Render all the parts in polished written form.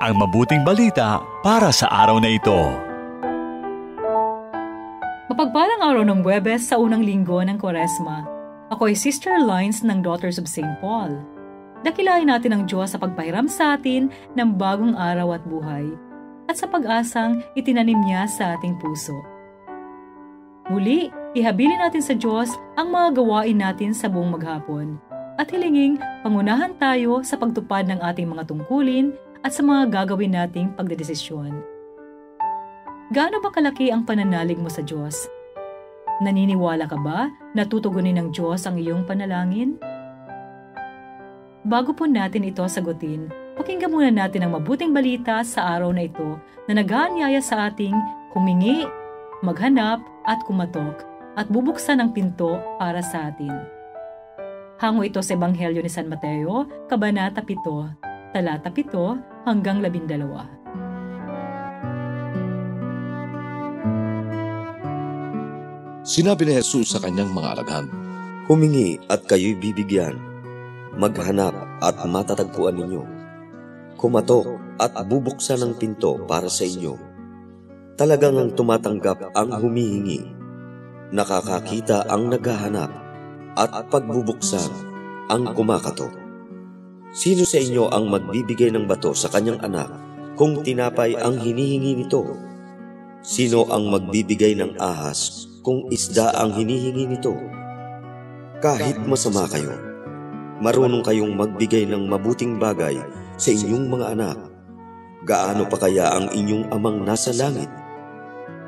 ang mabuting balita para sa araw na ito. Mapagpalang araw ng Huwebes sa unang linggo ng Kwaresma. Ako ay Sister Lines ng Daughters of St. Paul. Dakilain natin ang Diyos sa pagpahiram sa atin ng bagong araw at buhay at sa pag-asang itinanim niya sa ating puso. Muli, ihabilin natin sa Diyos ang mga gawain natin sa buong maghapon at hilinging pangunahan tayo sa pagtupad ng ating mga tungkulin at sa mga gagawin nating pagdedesisyon. Gaano ba kalaki ang pananalig mo sa Diyos? Naniniwala ka ba na tutugunin ng Diyos ang iyong panalangin? Bago po natin ito sagutin, pakinggan muna natin ang mabuting balita sa araw na ito na nag-aanyaya sa ating humingi, maghanap at kumatok at bubuksan ang pinto para sa atin. Hango ito sa Ebanghelyo ni San Mateo, Kabanata 7, Talata 7 hanggang 12. Sinabi ni Jesus sa kanyang mga alagad, "Humingi at kayo'y bibigyan. Maghanap at matatagpuan ninyo. Kumatok at bubuksan ang pinto para sa inyo. Talagang ang tumatanggap ang humihingi. Nakakakita ang naghahanap at pagbubuksan ang kumakatok. Sino sa inyo ang magbibigay ng bato sa kanyang anak kung tinapay ang hinihingi nito? Sino ang magbibigay ng ahas kung isda ang hinihingi nito? Kahit masama kayo, marunong kayong magbigay ng mabuting bagay sa inyong mga anak. Gaano pa kaya ang inyong amang nasa langit?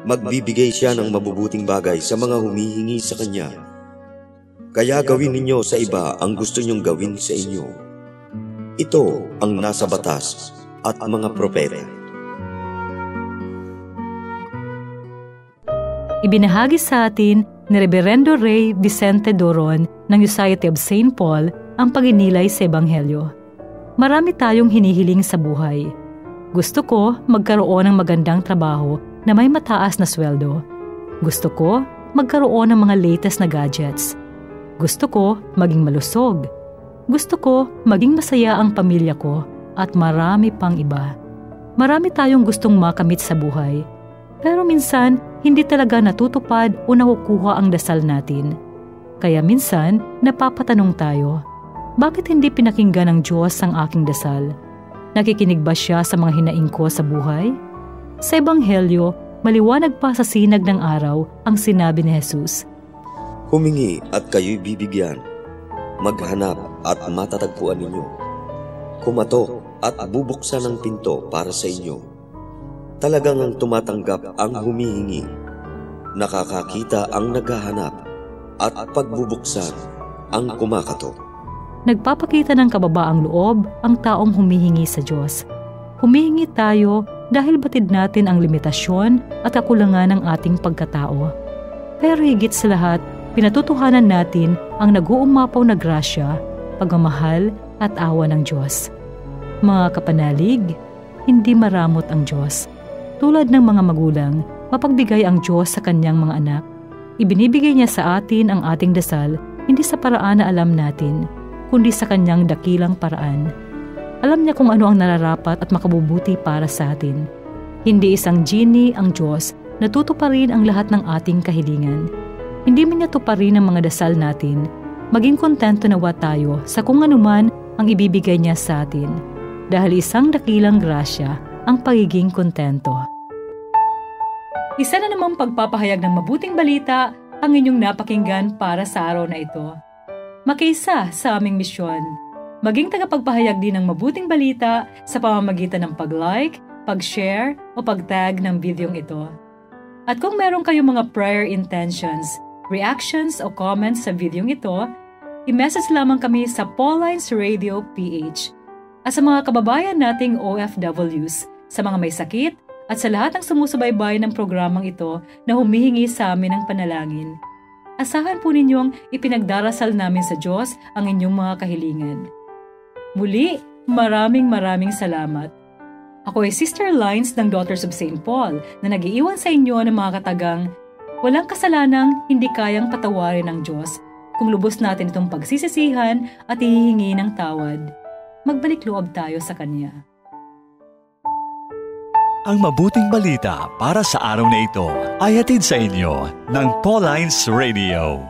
Magbibigay siya ng mabubuting bagay sa mga humihingi sa kanya. Kaya gawin ninyo sa iba ang gusto nyong gawin sa inyo. Ito ang nasa batas at mga propeta." Ibinahagi sa atin ni Reverendo Ray Vicente Doron ng Society of St. Paul ang paginilay sa Ebanghelyo. Marami tayong hinihiling sa buhay. Gusto ko magkaroon ng magandang trabaho na may mataas na sweldo. Gusto ko magkaroon ng mga latest na gadgets. Gusto ko maging malusog. Gusto ko maging masaya ang pamilya ko at marami pang iba. Marami tayong gustong makamit sa buhay. Pero minsan, hindi talaga natutupad o nakukuha ang dasal natin. Kaya minsan, napapatanong tayo, bakit hindi pinakinggan ng Diyos ang aking dasal? Nakikinig ba siya sa mga hinaing ko sa buhay? Sa Ebanghelyo, maliwanag pa sa sinag ng araw ang sinabi ni Jesus. "Humingi at kayo'y bibigyan. Maghanap at matatagpuan ninyo. Kumatok at bubuksan ang pinto para sa inyo. Talagang ang tumatanggap ang humihingi. Nakakakita ang naghahanap at pagbubuksan ang kumakatok." Nagpapakita ng kababaang loob ang taong humihingi sa Diyos. Humihingi tayo dahil batid natin ang limitasyon at kakulangan ng ating pagkatao. Pero higit sa lahat, pinatutuhanan natin ang nag-uumapaw na grasya, pagmamahal at awa ng Diyos. Mga kapanalig, hindi maramot ang Diyos. Tulad ng mga magulang, mapagbigay ang Diyos sa kanyang mga anak. Ibinibigay niya sa atin ang ating dasal, hindi sa paraan na alam natin, kundi sa kanyang dakilang paraan. Alam niya kung ano ang nararapat at makabubuti para sa atin. Hindi isang genie ang Diyos na tutuparin ang lahat ng ating kahilingan. Hindi man niya tuparin ang mga dasal natin, maging kontento nawa tayo sa kung anuman ang ibibigay niya sa atin. Dahil isang dakilang grasya ang pagiging kontento. Isa na namang pagpapahayag ng mabuting balita ang inyong napakinggan para sa araw na ito. Makiisa sa aming misyon. Maging tagapagpahayag din ng mabuting balita sa pamamagitan ng pag-like, pag-share o pag-tag ng videong ito. At kung meron kayong mga prayer intentions, reactions o comments sa videong ito, i-message lamang kami sa Paulines Radio PH. At sa mga kababayan nating OFWs, sa mga may sakit, at sa lahat ng sumusubaybay ng programang ito na humihingi sa amin ng panalangin. Asahan po ninyong ipinagdarasal namin sa Diyos ang inyong mga kahilingan. Muli, maraming salamat. Ako ay Sister Lines ng Daughters of St. Paul na nag-iiwan sa inyo ng mga katagang, walang kasalanang hindi kayang patawarin ng Diyos kung lubos natin itong pagsisisihan at hihingi ng tawad. Magbalik loob tayo sa Kanya. Ang mabuting balita para sa araw na ito ay hatid sa inyo ng Paulines Radio.